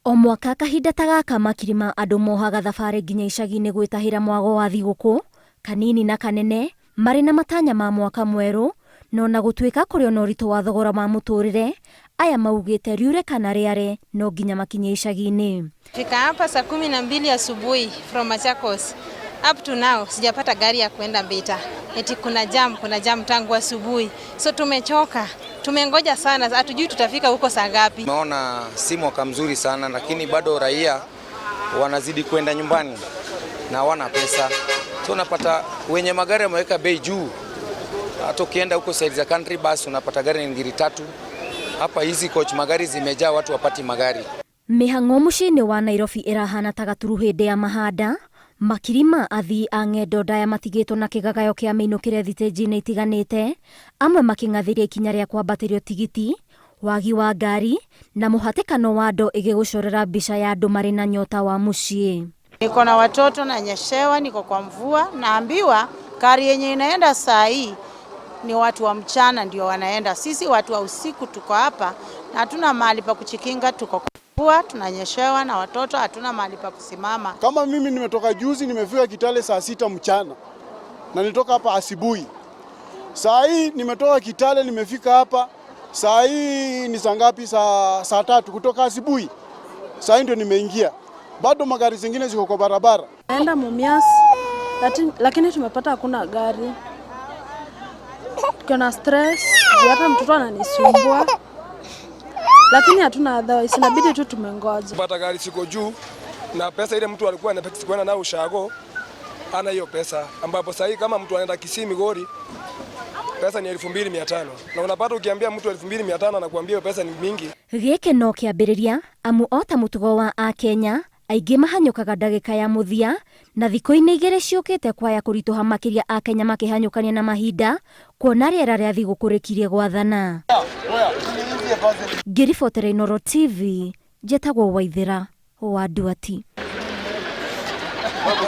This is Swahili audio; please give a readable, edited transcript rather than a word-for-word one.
O mwaka kahinda ta gaka makirima andu mohaga thabari nginya icagi-ini gwitahira mwago wa thiguku kanini na kanene mari na matanya ma mwaka mweru, no na gutuika kuri ona uritu wa thogora wa muturire, aya maugite riure kana riare no nginya makinye icagi-ini. Fika hapa saa 12 asubuhi from Machakos. Up to now sijapata gari ya kwenda Mbita. Eti kuna jam tangu asubuhi. So tumechoka. Tumengoja sana, hatujui tutafika huko saa ngapi. Naona si mwaka mzuri sana, lakini bado raia wanazidi kwenda nyumbani na hawana pesa. So unapata wenye magari wameweka bei juu. Hata ukienda huko side za country bus unapata gari ni 3. Hapa hizi coach magari zimejaa, watu wapati magari. Mihang'o muciĩ-inĩ wa Nairobi irahana ta gaturu hĩndĩ ya mahanda. Makirima athii a ng'endo ndaya matigĩtwo na kĩgagayo kĩa mĩinũkĩre thitĩnji-inĩ itiganĩte, amwe makĩng'athĩria ikinya rĩa kwambatĩrio tigiti, wagi wa ngari na mũhatĩkano wa andũ ĩgĩgũcorera mbica ya andũ marĩ na nyota wa mũciĩ. Niko na watoto na nyeshewa, niko kwa mvua, naambiwa gari yenye inaenda saa hii ni watu wa mchana ndio wanaenda. Sisi watu wa usiku tuko hapa na hatuna mahali pa kuchikinga, tuko kwa mvua, tunanyeshewa na watoto hatuna mahali pa kusimama. Kama mimi nimetoka juzi, nimefika Kitale saa 6 mchana na nitoka hapa asubuhi. Saa hii nimetoka Kitale nimefika hapa, saa hii ni saa ngapi? Saa 3 kutoka asubuhi. Saa hii ndio nimeingia. Bado magari zingine ziko kwa barabara. Naenda Mumias, lakini tumepata hakuna gari. Kuna stress, hata mtoto ananisumbua. Lakini hatuna otherwise, inabidi tu tumengoja. Pata gari siko juu na pesa ile mtu alikuwa anapata kwenda na ushago ana hiyo pesa, ambapo sasa kama mtu anaenda Kisii Migori pesa ni 2500 na unapata ukiambia mtu 2500 anakuambia pesa ni mingi. Gĩkĩ no kĩambĩrĩria amu ota mũtugo wa Akenya aingĩ mahanyũkaga ndagĩka ya mũthia na thikũ-inĩ igĩrĩ ciũkĩte kwaya kũritũha makĩria Akenya makĩhanyũkania na mahinda kuona rĩera rĩa thigũkũ rĩkirie gwathana. Ngĩribotera Inooro TV, njĩtagwo Waithĩra wa Nduati.